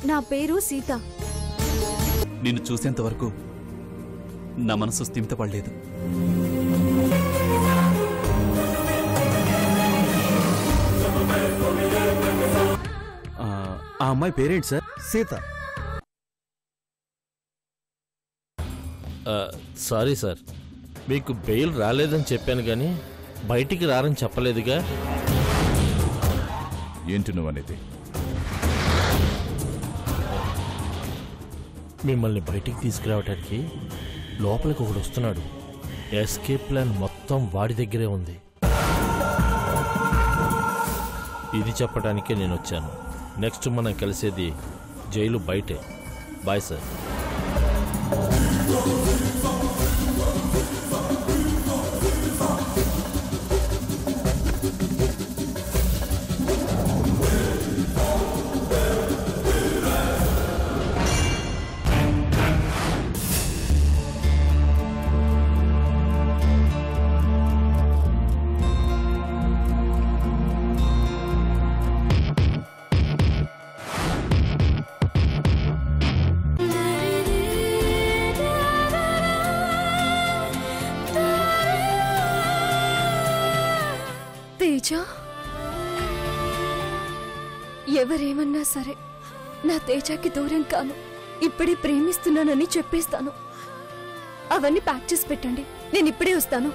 నా పేరు సీత. నిన్ను చూసేంత వరకు నా మనసు స్థిమితపడలేదు. ఆ అమ్మాయి పేరేంటి సార్? సీత. సారీ సార్, మీకు బెయిల్ రాలేదని చెప్పాను కానీ బయటికి రారని చెప్పలేదుగా. ఏంటి నువ్వనేది? మిమ్మల్ని బయటికి తీసుకురావడానికి లోపలికి ఒకడు వస్తున్నాడు. ఎస్కేప్ ప్లాన్ మొత్తం వాడి దగ్గరే ఉంది. ఇది చెప్పడానికే నేను వచ్చాను. నెక్స్ట్ మనం కలిసేది జైలు బయటే. Bye sir. తేజ, ఎవరేమన్నా సరే నా తేజకి దూరం కాను. ఇప్పుడే ప్రేమిస్తున్నానని చెప్పేస్తాను. అవన్నీ ప్యాక్ చేసి పెట్టండి, నేను ఇప్పుడే వస్తాను.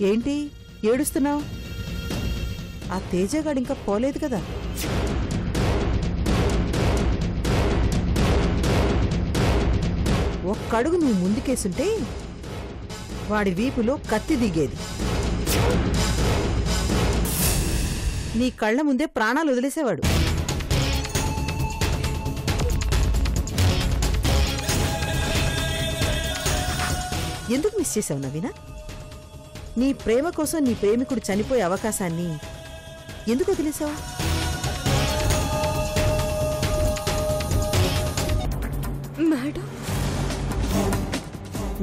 ఏంటి ఏడుస్తున్నావు? ఆ తేజగాడు ఇంకా పోలేదు కదా. ఒక్కడుగు నువ్వు ముందుకేసుంటే వాడి వీపులో కత్తి దిగేది. నీ కళ్ళ ముందే ప్రాణాలు వదిలేసేవాడు. ఎందుకు మిస్ చేసావు నవీనా? నీ ప్రేమ కోసం నీ ప్రేమికుడు చనిపోయే అవకాశాన్ని ఎందుకు వదిలేసావు? మేడం,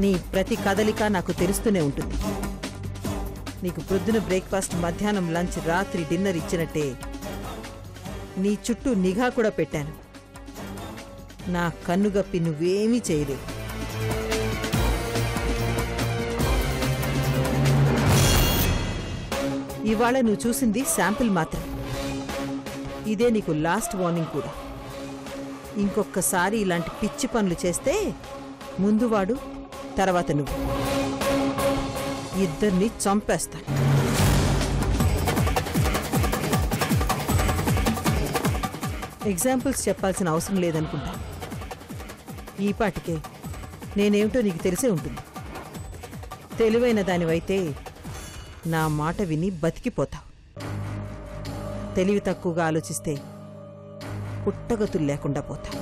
నీ ప్రతి కదలిక నాకు తెలుస్తూనే ఉంటుంది. నీకు పొద్దున బ్రేక్ఫాస్ట్, మధ్యాహ్నం లంచ్, రాత్రి డిన్నర్ ఇచ్చినట్టే నీ చుట్టూ నిఘా కూడా పెట్టాను. నా కన్నుగప్పి నువ్వేమీ చేయలేవు. ఇవాళ నువ్వు చూసింది శాంపిల్ మాత్రం. ఇదే నీకు లాస్ట్ వార్నింగ్ కూడా. ఇంకొక్కసారి ఇలాంటి పిచ్చి పనులు చేస్తే ముందు వాడు, తర్వాత నువ్వు, ఇద్దరిని చంపేస్తా. ఎగ్జాంపుల్స్ చెప్పాల్సిన అవసరం లేదనుకుంటా. ఈపాటికే నేనేమిటో నీకు తెలిసే ఉంటుంది. తెలివైన దానివైతే నా మాట విని బతికిపోతావు. తెలివి తక్కువగా ఆలోచిస్తే పుట్టగతులు లేకుండా పోతావు.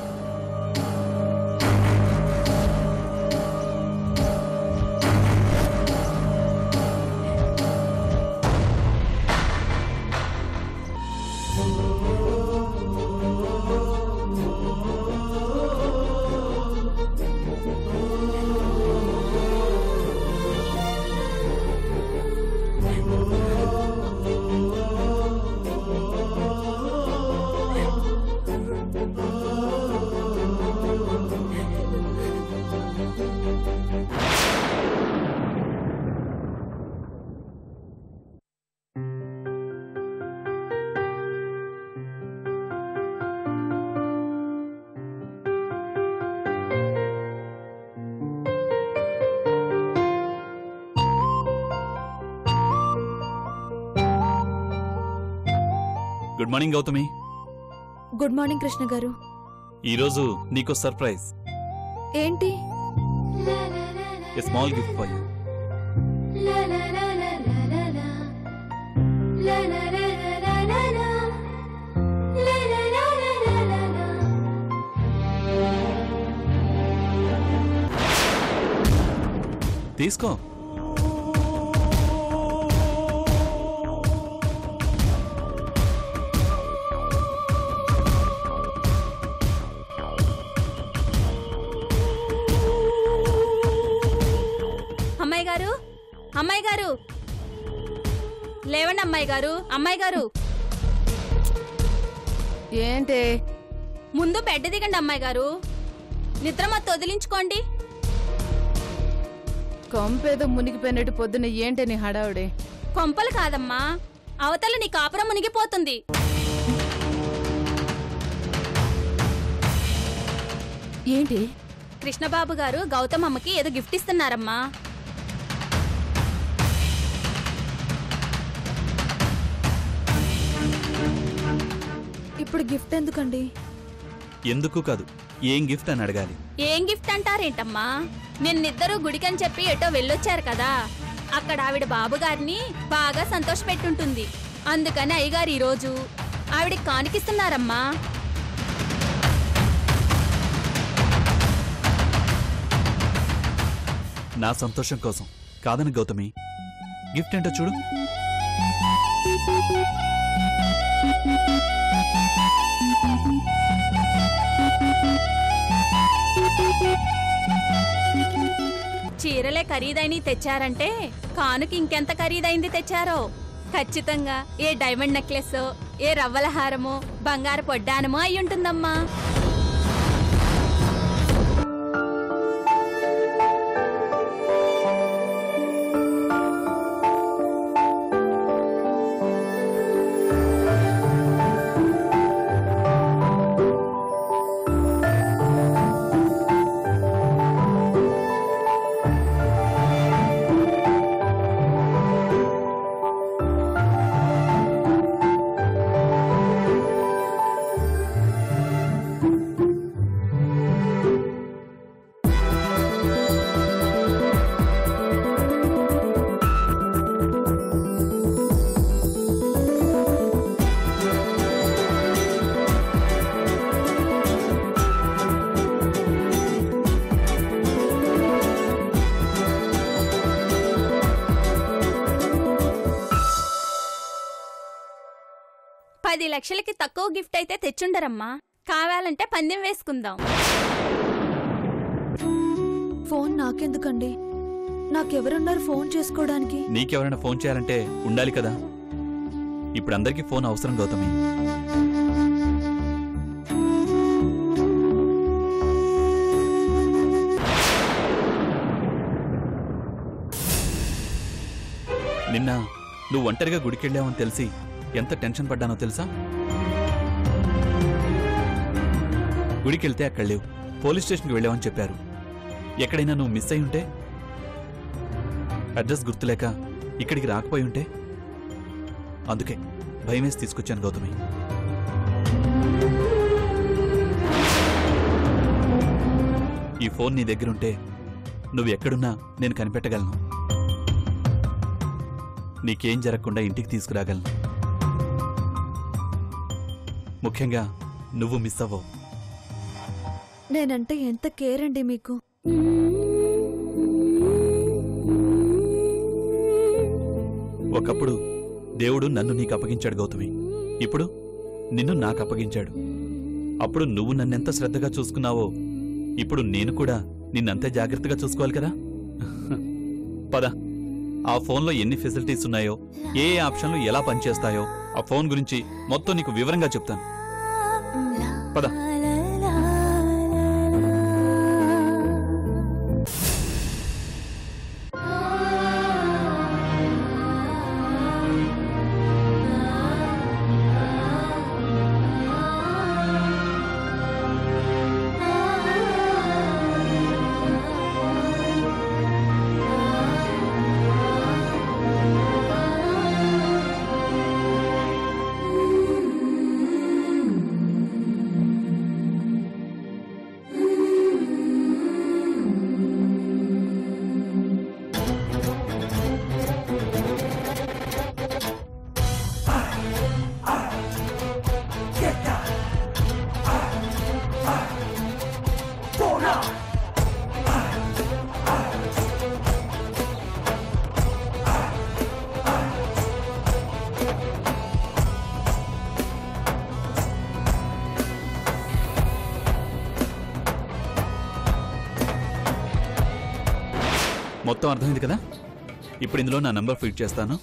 Good morning Gautami. Good morning Krishna గారు. ఈరోజు నీకు సర్ప్రైజ్. ఏంటి? A small gift for you. తీసుకో. అమ్మాయి గారు, అమ్మాయి గారు, లేవండి అమ్మాయి గారు, అమ్మాయి గారు. ఏంటే? ముందు బెడ్ దిగండి అమ్మాయి గారు. నిద్ర మత్తు వదిలించుకోండి. కొంపేదో మునిగిపోయినట్టు పొద్దున్న ఏంటే నీ హడావుడే? కొంపలు కాదమ్మా, అవతల నీ కాపురం మునిగిపోతుంది. ఏంటి? కృష్ణబాబు గారు గౌతమమ్మకి ఏదో గిఫ్ట్ ఇస్తున్నారమ్మా. ఇప్పుడు గిఫ్ట్ ఎందుకండి? ఎందుకు కాదు, ఏం గిఫ్ట్ అని అడగాలి. ఏం గిఫ్ట్ అంటారేంటమ్మా? నిన్నిద్దరూ గుడికని చెప్పి ఎటో వెళ్ళొచ్చారు కదా, అక్కడ ఆవిడ బాబుగారిని బాగా సంతోషపెట్టుంటుంది. అందుకని అయ్యగారు ఈరోజు ఆవిడకి కానికిస్తున్నారమ్మా. నా సంతోషం కోసం కాదని గౌతమి. గిఫ్ట్ ఏంటో చూడు. చీరలే ఖరీదైనవి తెచ్చారంటే కానుక ఇంకెంత ఖరీదైంది తెచ్చారో. ఖచ్చితంగా ఏ డైమండ్ నెక్లెస్, ఏ రవ్వల హారమో, బంగారు పొడ్డానమో అయ్యుంటుందమ్మా. లక్షలకి తక్కువ గిఫ్ట్ అయితే తెచ్చుండరమ్మా. కావాలంటే పందెం వేసుకుందాం. ఫోన్ నాకెందుకండి? నాకెవరున్నారు ఫోన్ చేసుకోవడానికి? నీకెవరైనా ఫోన్ చేయాలంటే ఉండాలి కదా. ఇప్పుడు అందరికీ ఫోన్ అవసరం గౌతమి. నిన్న నువ్వు ఒంటరిగా గుడికెళ్ళావని తెలిసి ఎంత టెన్షన్ పడ్డానో తెలుసా? గుడికెళ్తే అక్కడ లేవు, పోలీస్ స్టేషన్కి వెళ్ళావని చెప్పారు. ఎక్కడైనా నువ్వు మిస్ అయి ఉంటే, అడ్రస్ గుర్తులేక ఇక్కడికి రాకపోయి ఉంటే, అందుకే భయమేసి తీసుకొచ్చాను గౌతమి. ఈ ఫోన్ నీ దగ్గరుంటే నువ్వు ఎక్కడున్నా నేను కనిపెట్టగలను. నీకేం జరగకుండా ఇంటికి తీసుకురాగలను. ముఖ్యంగా నువ్వు మిస్ అవ్వవు. నేనంటే ఎంత కేర్ అండి మీకు. ఒకప్పుడు దేవుడు నన్ను నీకు అప్పగించాడు గౌతమి. ఇప్పుడు నిన్ను నాకు అప్పగించాడు. అప్పుడు నువ్వు నన్నెంత శ్రద్ధగా చూసుకున్నావో ఇప్పుడు నేను కూడా నిన్నంతే జాగ్రత్తగా చూసుకోవాలి కదా. పద, ఆ ఫోన్లో ఎన్ని ఫెసిలిటీస్ ఉన్నాయో, ఏ ఆప్షన్లు ఎలా పనిచేస్తాయో ఆ ఫోన్ గురించి మొత్తం నీకు వివరంగా చెప్తాను. పద. మొత్తం అర్థమైంది కదా. ఇప్పుడు ఇందులో నా నంబర్ ఫీడ్ చేస్తాను.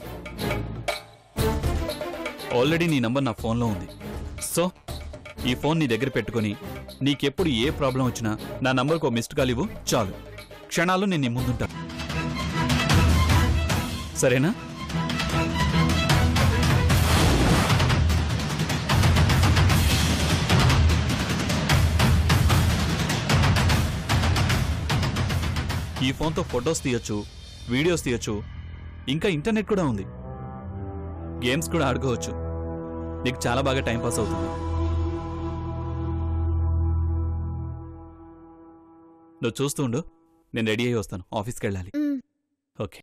ఆల్రెడీ నీ నంబర్ నా ఫోన్లో ఉంది. సో ఈ ఫోన్ నీ దగ్గర పెట్టుకుని నీకెప్పుడు ఏ ప్రాబ్లం వచ్చినా నా నంబర్కి ఓ మిస్డ్ కాల్ ఇవ్వు చాలు. క్షణాల్లో నేను నీ ముందుంటా. సరేనా? ఈ ఫోన్తో ఫొటోస్ తీయొచ్చు, వీడియోస్ తీయొచ్చు, ఇంకా ఇంటర్నెట్ కూడా ఉంది. గేమ్స్ కూడా ఆడుకోవచ్చు. నీకు చాలా బాగా టైంపాస్ అవుతుంది. నువ్వు చూస్తూ ఉండు, నేను రెడీ అయ్యి వస్తాను. ఆఫీస్కి వెళ్ళాలి. ఓకే.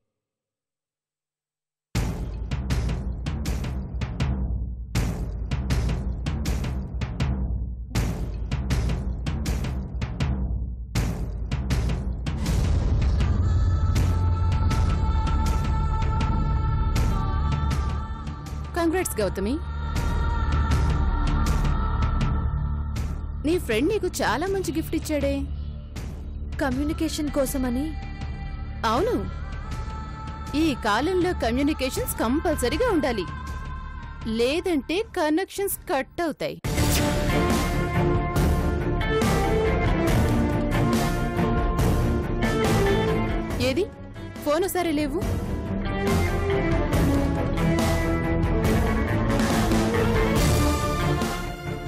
కంగ్రాట్స్ గౌతమి. నీ ఫ్రెండ్ నీకు చాలా మంచి గిఫ్ట్ ఇచ్చాడే. కమ్యూనికేషన్ కోసమని. అవును, ఈ కాలంలో కమ్యూనికేషన్స్ కంపల్సరీగా ఉండాలి, లేదంటే కనెక్షన్స్ కట్ అవుతాయి. ఏది ఫోన్ సరే లేవు.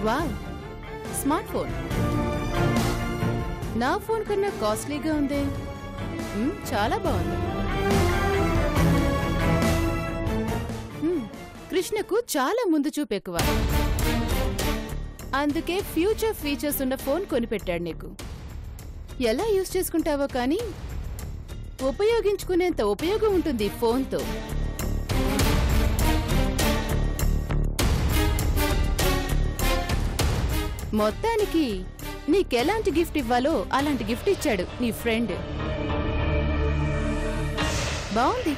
Wow, smart phone. నా ఫోన్ కన్నా కాస్ట్లీగా ఉంది. చాలా బాగుంది. కృష్ణకు చాలా ముందు చూపు ఎక్కువ, అందుకే ఫ్యూచర్ ఫీచర్స్ ఉన్న ఫోన్ కొనిపెట్టాడు నీకు. ఎలా యూజ్ చేసుకుంటావో కానీ ఉపయోగించుకునేంత ఉపయోగం ఉంటుంది ఫోన్తో. మొత్తానికి నీకెలాంటి గిఫ్ట్ ఇవ్వాలో అలాంటి గిఫ్ట్ ఇచ్చాడు నీ ఫ్రెండ్. బాగుంది.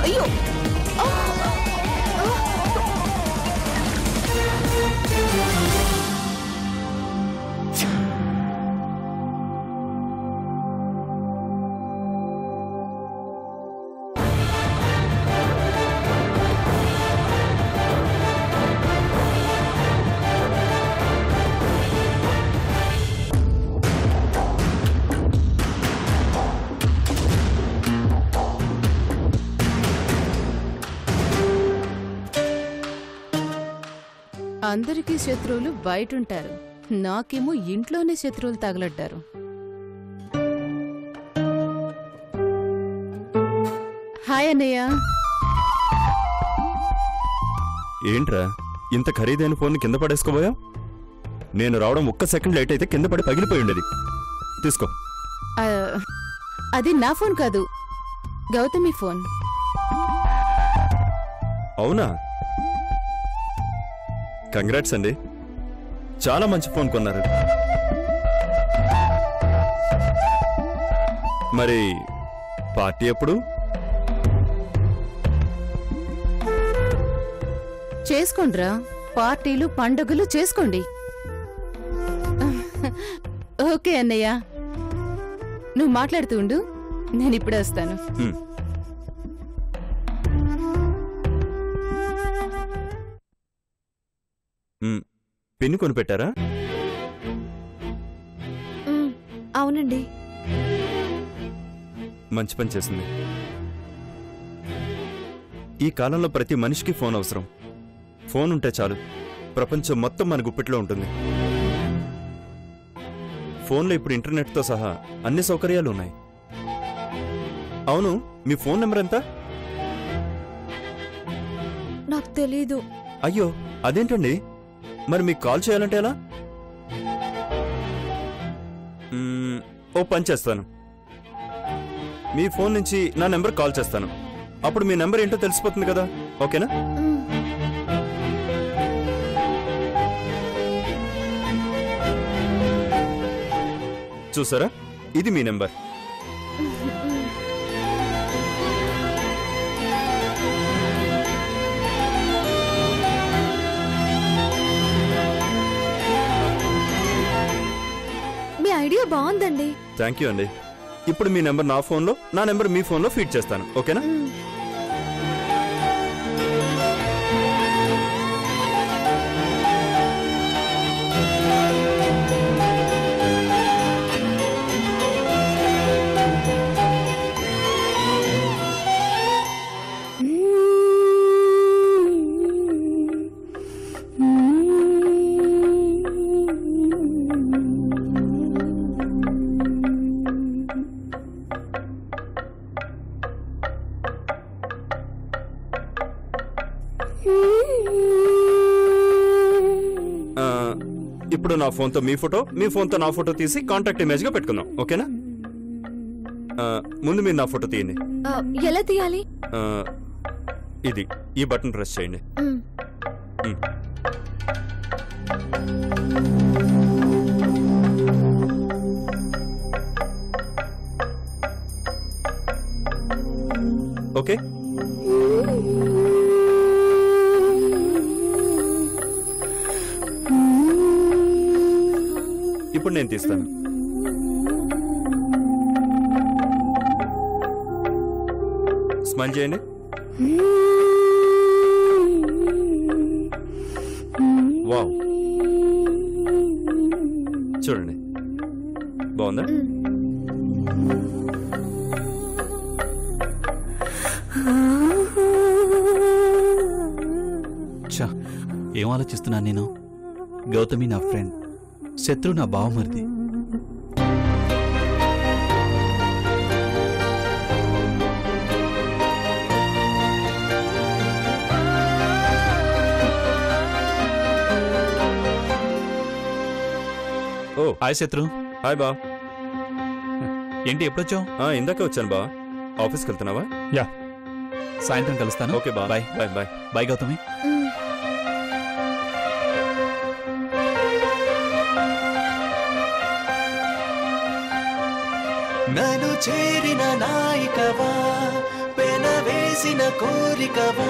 అయ్యో అందరికీ శత్రువులు బయటుంటారు, నాకేమో ఇంట్లోనే శత్రువులు తగలడ్డారు. హాయ్ అన్నయ్య. ఏంట్రా ఇంత ఖరీదైన ఫోన్ కింద పడేసుకోబోయా? నేను రావడం ఒక్క సెకండ్ లేట్ అయితే కింద పడి పగిలిపోయి ఉండేది. తీసుకో. ఆ, అది నా ఫోన్ కాదు, గౌతమి ఫోన్. అవునా? కంగ్రాట్స్ అండి, చాలా మంచి ఫోన్ కొన్నారు. మరి పార్టీ ఎప్పుడు? చేసుకోండిరా, పార్టీలు పండుగలు చేసుకోండి. ఓకే అన్నయ్య, నువ్వు మాట్లాడుతూ ఉండు, నేను ఇప్పుడే వస్తాను. పిన్ని కొనిపెట్టారా? అవునండి. మంచి పని చేసింది. ఈ కాలంలో ప్రతి మనిషికి ఫోన్ అవసరం. ఫోన్ ఉంటే చాలు, ప్రపంచం మొత్తం మన గుప్పిట్లో ఉంటుంది. ఫోన్లో ఇప్పుడు ఇంటర్నెట్తో సహా అన్ని సౌకర్యాలు ఉన్నాయి. అవును, మీ ఫోన్ నెంబర్ ఎంత? నాకు తెలీదు. అయ్యో, అదేంటండి? మరి మీకు కాల్ చేయాలంటే ఎలా? ఓ పని చేస్తాను, మీ ఫోన్ నుంచి నా నెంబర్ కాల్ చేస్తాను. అప్పుడు మీ నెంబర్ ఏంటో తెలిసిపోతుంది కదా. ఓకేనా? చూసారా, ఇది మీ నెంబర్. మీ ఐడియా బాగుందండి. థ్యాంక్ యూ అండి. ఇప్పుడు మీ నెంబర్ నా ఫోన్లో, నా నెంబర్ మీ ఫోన్లో ఫీడ్ చేస్తాను. ఓకేనా? ఇప్పుడు నా ఫోన్తో మీ ఫోటో, మీ ఫోన్తో నా ఫోటో తీసి కాంటాక్ట్ ఇమేజ్గా పెట్టుకుందాం. ఓకేనా? ముందు మీరు నా ఫోటో తీయండి. ఎలా తీయాలి? ఇది, ఈ బటన్ ప్రెస్ చేయండి. ఓకే. ఇప్పుడు నేను తీస్తాను. స్మైల్ చేయండి. వావ్, చూడండి, బాగుందా? ఛా, ఏం ఆలోచిస్తున్నాను నేను? గౌతమి నా ఫ్రెండ్, శత్రు నా బావమరిది. ఓ హాయ్ శత్రు. హాయ్ బా. ఏంటి ఎప్పుడొచ్చావు? ఇందాకే వచ్చాను బా. ఆఫీస్కి వెళ్తున్నావా? యా, సాయంత్రం కలుస్తాను. ఓకే బా. Bye. Bye bye. Bye Gautami. నన్ను చేరిన నాయికవా, పెనవేసిన కోరికవా